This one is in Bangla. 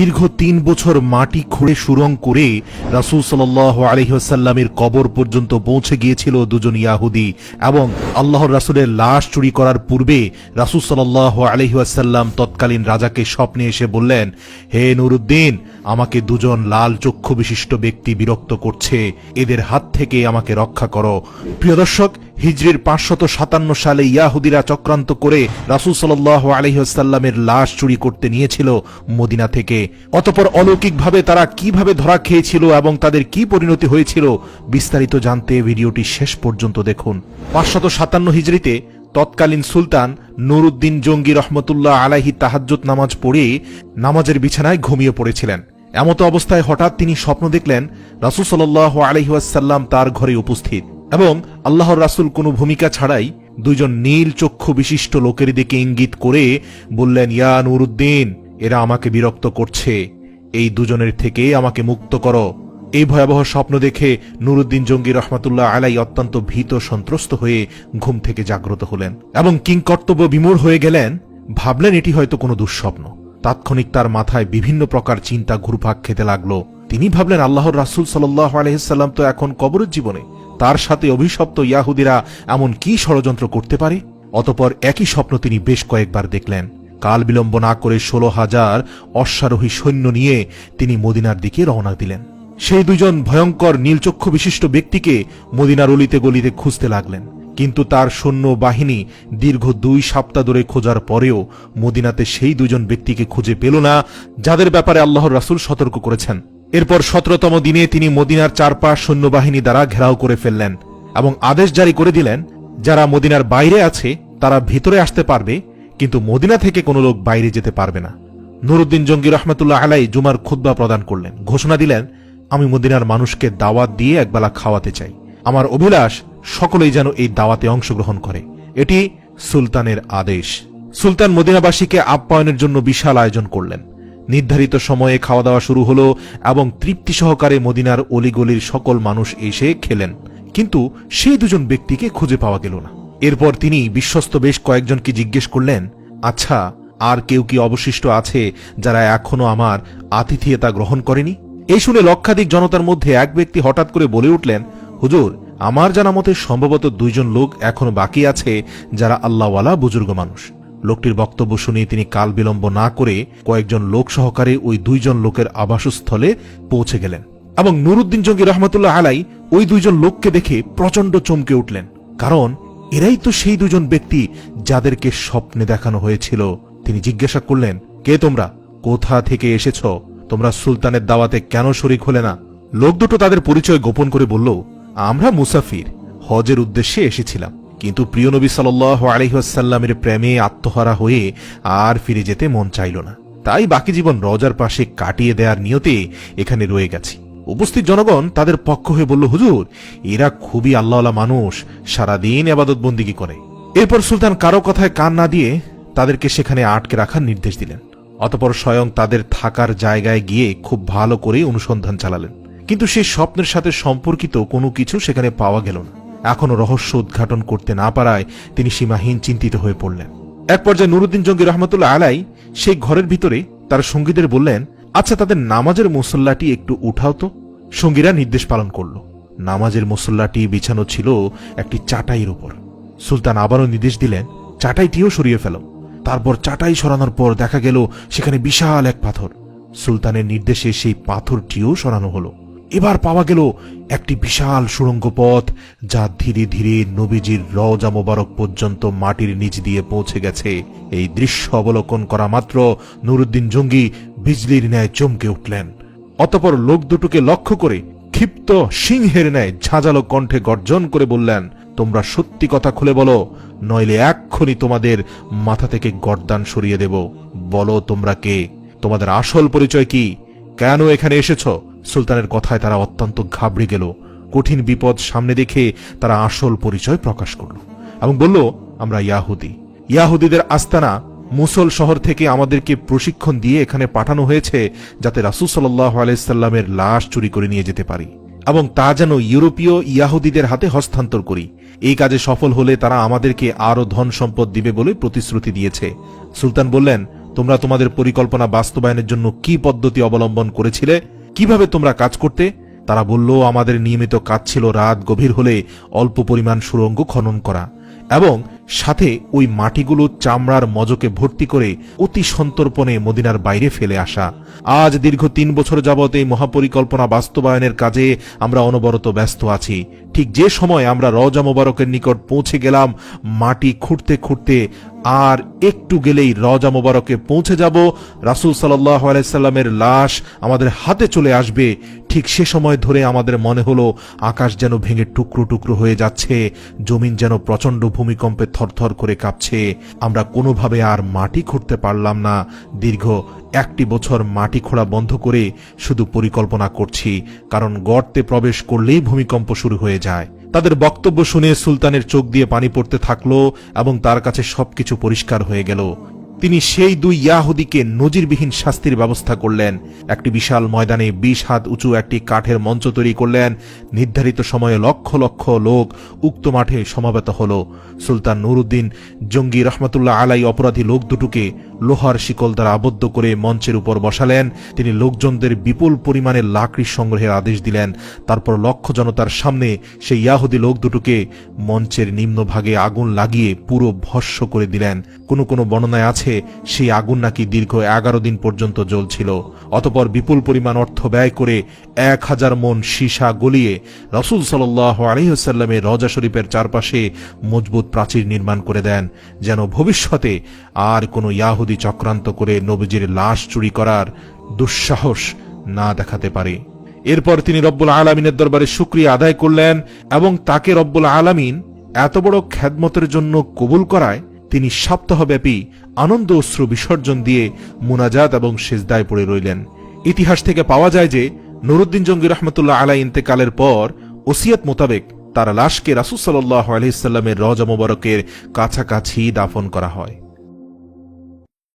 দীর্ঘ ৩ বছর মাটি খুঁড়ে সুরঙ্গ করে রাসূল সাল্লাল্লাহু আলাইহি ওয়াসাল্লামের কবর পর্যন্ত পৌঁছে গিয়েছিল দুজন ইয়াহুদি এবং আল্লাহর রাসূলের লাশ চুরি করার পূর্বে রাসূল সাল্লাল্লাহু আলাইহি ওয়াসাল্লাম তৎকালীন রাজাকে স্বপ্নে এসে বললেন, হে নুরুদ্দিন, আমাকে দুজন লাল চক্ষু বিশিষ্ট ব্যক্তি বিরক্ত করছে, এদের হাত থেকে আমাকে রক্ষা করো। প্রিয় দর্শক, হিজরির ৫৫৭ সালে ইয়াহুদিরা চক্রান্ত করে রাসূল সাল্লাল্লাহু আলাইহি ওয়াসাল্লামের লাশ চুরি করতে নিয়েছিল মদিনা থেকে। অতঃপর অলৌকিকভাবে তারা কিভাবে ধরা খেয়েছিল এবং তাদের কি পরিণতি হয়েছিল বিস্তারিত জানতে ভিডিওটি শেষ পর্যন্ত দেখুন। ৫৫৭ হিজরিতে তৎকালীন সুলতান নুরুদ্দিন জঙ্গি রহমতুল্লাহ আলাইহি তাহাজ্জুদ নামাজ পড়ে নামাজের বিছানায় ঘুমিয়ে পড়েছিলেন। এমতো অবস্থায় হঠাৎ তিনি স্বপ্ন দেখলেন রাসূল সাল্লাল্লাহু আলাইহি ওয়াসাল্লাম তার ঘরে উপস্থিত এবং আল্লাহর রাসূল কোনো ভূমিকা ছাড়াই দুইজন নীল চক্ষু বিশিষ্ট লোকের দিকে ইঙ্গিত করে বললেন, ইয়া নুরুদ্দিন, এরা আমাকে বিরক্ত করছে, এই দুজনের থেকে আমাকে মুক্ত করো। এই ভয়াবহ স্বপ্ন দেখে নুরুদ্দিন জঙ্গি রহমতুল্লাহ আলাই অত্যন্ত ভীত সন্ত্রস্ত হয়ে ঘুম থেকে জাগ্রত হলেন এবং কিংকর্তব্য বিমূঢ় হয়ে গেলেন। ভাবলেন এটি হয়তো কোনো দুঃস্বপ্ন। তাৎক্ষণিক তার মাথায় বিভিন্ন প্রকার চিন্তা ঘুরপাক খেতে লাগলো। তিনি ভাবলেন, আল্লাহর রাসূল সাল্লাল্লাহু আলাইহি ওয়াসাল্লাম তো এখন কবরের জীবনে, তার সাথে অভিশপ্ত ইয়াহুদিরা এমন কি ষড়যন্ত্র করতে পারে? অতঃপর একই স্বপ্ন তিনি বেশ কয়েকবার দেখলেন। কাল বিলম্ব না করে ১৬,০০০ অশ্বারোহী সৈন্য নিয়ে তিনি মদিনার দিকে রওনা দিলেন। সেই দুজন ভয়ঙ্কর নীলচক্ষু বিশিষ্ট ব্যক্তিকে মদিনার অলিতে গলিতে খুঁজতে লাগলেন, কিন্তু তার সৈন্য বাহিনী দীর্ঘ ২ সপ্তাহ ধরে খোঁজার পরেও মদিনাতে সেই দুজন ব্যক্তিকে খুঁজে পেল না, যাদের ব্যাপারে আল্লাহর রাসূল সতর্ক করেছেন। এরপর ১৭তম দিনে তিনি মদিনার চারপাশ সৈন্যবাহিনী দ্বারা ঘেরাও করে ফেললেন এবং আদেশ জারি করে দিলেন, যারা মদিনার বাইরে আছে তারা ভিতরে আসতে পারবে, কিন্তু মদিনা থেকে কোনো লোক বাইরে যেতে পারবে না। নুরুদ্দিন জঙ্গি রহমতুল্লাহ আলাই জুমার খুতবা প্রদান করলেন, ঘোষণা দিলেন, আমি মদিনার মানুষকে দাওয়াত দিয়ে একবেলা খাওয়াতে চাই। আমার অভিলাষ সকলেই যেন এই দাওয়াতে অংশগ্রহণ করে। এটি সুলতানের আদেশ। সুলতান মদিনাবাসীকে আপ্যায়নের জন্য বিশাল আয়োজন করলেন। নির্ধারিত সময়ে খাওয়া দাওয়া শুরু হলো এবং তৃপ্তি সহকারে মদিনার অলিগলির সকল মানুষ এসে খেলেন, কিন্তু সেই দুজন ব্যক্তিকে খুঁজে পাওয়া গেল না। এরপর তিনি বিশ্বস্ত বেশ কয়েকজনকে জিজ্ঞেস করলেন, আচ্ছা, আর কেউ কি অবশিষ্ট আছে যারা এখনো আমার আতিথেয়তা গ্রহণ করেনি? এই শুনে লক্ষাধিক জনতার মধ্যে এক ব্যক্তি হঠাৎ করে বলে উঠলেন, হুজুর, আমার জানা মতে সম্ভবত ২ জন লোক এখনো বাকি আছে যারা আল্লাহওয়ালা বুজুর্গ মানুষ। লোকটির বক্তব্য শুনে তিনি কাল বিলম্ব না করে কয়েকজন লোক সহকারে ওই ২ জন লোকের আবাসস্থলে পৌঁছে গেলেন এবং নুরুদ্দিন জঙ্গি রহমতুল্লাহ আলাই ওই ২ জন লোককে দেখে প্রচন্ড চমকে উঠলেন, কারণ এরাই তো সেই ২ জন ব্যক্তি যাদেরকে স্বপ্নে দেখানো হয়েছিল। তিনি জিজ্ঞাসা করলেন, কে তোমরা? কোথা থেকে এসেছ? তোমরা সুলতানের দাওয়াতে কেন শরীক হলে না? লোক দুটো তাদের পরিচয় গোপন করে বলল, আমরা মুসাফির, হজের উদ্দেশ্যে এসেছিলাম, কিন্তু প্রিয় নবী সাল্লাল্লাহু আলাইহি ওয়াসাল্লামের প্রেমে আত্মহারা হয়ে আর ফিরে যেতে মন চাইল না, তাই বাকি জীবন রওজার পাশে কাটিয়ে দেওয়ার নিয়তে এখানে রয়ে গেছি। উপস্থিত জনগণ তাদের পক্ষ হয়ে বলল, হুজুর, এরা খুবই আল্লাহওয়ালা মানুষ, সারাদিন ইবাদত বন্দিগি করে। এরপর সুলতান কারো কথায় কান না দিয়ে তাদেরকে সেখানে আটকে রাখার নির্দেশ দিলেন। অতঃপর স্বয়ং তাদের থাকার জায়গায় গিয়ে খুব ভালো করে অনুসন্ধান চালালেন, কিন্তু সেই স্বপ্নের সাথে সম্পর্কিত কোনো কিছু সেখানে পাওয়া গেল না। এখনো রহস্য উদ্ঘাটন করতে না পারায় তিনি সীমাহীন চিন্তিত হয়ে পড়লেন। এক পর্যায়ে নুরুদ্দিন জঙ্গি রহমতুল্লাহ আলাই সেই ঘরের ভিতরে তার সঙ্গীদের বললেন, আচ্ছা, তাদের নামাজের মুসল্লাটি একটু উঠাও তো। সঙ্গীরা নির্দেশ পালন করল। নামাজের মুসল্লাটি বিছানো ছিল একটি চাটাইয়ের উপর। সুলতান আবারও নির্দেশ দিলেন, চাটাইটিও সরিয়ে ফেল। তারপর চাটাই সরানোর পর দেখা গেল সেখানে বিশাল এক পাথর। সুলতানের নির্দেশে সেই পাথরটিও সরানো হলো। এবার পাওয়া গেল একটি বিশাল সুড়ঙ্গ পথ, যা ধীরে ধীরে নবীজির রওজা মোবারক পর্যন্ত মাটির নিচ দিয়ে পৌঁছে গেছে। এই দৃশ্য অবলোকন করা মাত্র নুরুদ্দিন জঙ্গি বিজলির ন্যায় চমকে উঠলেন। অতঃপর লোক দুটোকে লক্ষ্য করে ক্ষিপ্ত সিংহের ন্যায় ঝাঁঝালো কণ্ঠে গর্জন করে বললেন, তোমরা সত্যি কথা খুলে বলো, নইলে এক্ষুনি তোমাদের মাথা থেকে গর্দান সরিয়ে দেব। বলো তোমরা কে? তোমাদের আসল পরিচয় কি? কেন এখানে এসেছ? সুলতানের কথায় তারা অত্যন্ত ঘাবড়ে গেল। কঠিন বিপদ সামনে দেখে তারা আসল পরিচয় প্রকাশ করল এবং বলল, আমরা ইয়াহুদি। ইয়াহুদিদের আস্তানা মুসল শহর থেকে আমাদেরকে প্রশিক্ষণ দিয়ে এখানে পাঠানো হয়েছে যাতে রাসূল সাল্লাল্লাহু আলাইহি সাল্লামের লাশ চুরি করে নিয়ে যেতে পারি এবং তা যেন ইউরোপীয় ইয়াহুদিদের হাতে হস্তান্তর করি। এই কাজে সফল হলে তারা আমাদেরকে আরো ধন সম্পদ দিবে বলে প্রতিশ্রুতি দিয়েছে। সুলতান বললেন, তোমরা তোমাদের পরিকল্পনা বাস্তবায়নের জন্য কি পদ্ধতি অবলম্বন করেছিলে, কিভাবে তোমরা কাজ করতে? তারা বলল, আমাদের নিয়মিত কাজ ছিল রাত গভীর হলে অল্প পরিমাণ সুড়ঙ্গ খনন করা এবং সাথে ওই মাটিগুলো চামড়ার মজকে ভর্তি করে অতি সন্তর্পণে মদিনার বাইরে ফেলে আসা। আজ দীর্ঘ 3 বছর যাবৎ এই মহাপরিকল্পনা বাস্তবায়নের কাজে আমরা অনবরত ব্যস্ত আছি। ঠিক যে সময় আমরা রওজা মোবারকের নিকট পৌঁছে গেলাম, মাটি খুঁড়তে খুঁড়তে আর একটু গেলেই রওজা মোবারকে পৌঁছে যাব, রাসূল সাল্লাল্লাহু আলাইহি সাল্লামের লাশ আমাদের হাতে চলে আসবে, ঠিক সে সময় ধরে আমাদের মনে হলো আকাশ যেন ভেঙে টুকরো টুকরো হয়ে যাচ্ছে, জমিন যেন প্রচণ্ড ভূমিকম্পে থরথর করে কাঁপছে। আমরা কোনোভাবে আর মাটি খুঁড়তে পারলাম না। দীর্ঘ 1 বছর মাটি খোঁড়া বন্ধ করে শুধু পরিকল্পনা করছি, কারণ গর্তে প্রবেশ করলেই ভূমিকম্প শুরু হয়ে যায়। তাদের বক্তব্য শুনে সুলতানের চোখ দিয়ে পানি পড়তে থাকলো এবং তার কাছে সবকিছু পরিষ্কার হয়ে গেল। তিনি সেই 2 ইয়াহুদীকে নজিরবিহীন শাস্তির ব্যবস্থা করলেন। একটি বিশাল ময়দানে 20 হাত উঁচু একটি কাঠের মঞ্চ তৈরি করলেন। নির্ধারিত সময়ে লক্ষ লক্ষ লোক উক্ত মাঠে সমাবেত হল। সুলতান নুরউদ্দিন জঙ্গি রহমতুল্লাহ আলাই অপরাধী লোক দুটোকে লোহার শিকল দ্বারা আবদ্ধ করে মঞ্চের উপর বসালেন। তিনি লোকজনদের বিপুল পরিমাণে লাকড়ি সংগ্রহের আদেশ দিলেন। তারপর লক্ষ জনতার সামনে সেই ইয়াহুদী লোক দুটোকে মঞ্চের নিম্নভাগে আগুন লাগিয়ে পুরো ভস্ম করে দিলেন। কোনো কোনো বর্ণনায় আছে সেই আগুন নাকি দীর্ঘ 11 দিন পর্যন্ত জ্বলছিল। অতঃপর বিপুল পরিমাণ অর্থ ব্যয় করে 1000 মণ সীসা গলিয়ে রাসূল সাল্লাল্লাহু আলাইহি ওয়াসাল্লামের রওজা শরীফের চারপাশে মজবুত প্রাচীর নির্মাণ করে দেন, যেন ভবিষ্যতে আর কোনো ইয়াহুদী চক্রান্ত করে নবীজির লাশ চুরি করার দুঃসাহস না দেখাতে পারে। এরপর তিনি রব্বুল আলামিনের দরবারে শুকরিয়া আদায় করলেন এবং তাকে রব্বুল আলামিন এত বড় খেদমতের জন্য কবুল করায় তিনি সপ্তাহব্যাপী আনন্দ অশ্রু বিসর্জন দিয়ে মুনাজাত এবং সিজদায় পড়ে রইলেন। ইতিহাস থেকে পাওয়া যায় যে নুরউদ্দিন জঙ্গি রহমতুল্লাহ আলাই ইন্তেকালের পর ওসিয়ত মোতাবেক তার লাশকে রাসূল সাল্লাল্লাহু আলাইহি সাল্লামের রওজা মোবারকের কাছাকাছি দাফন করা হয়।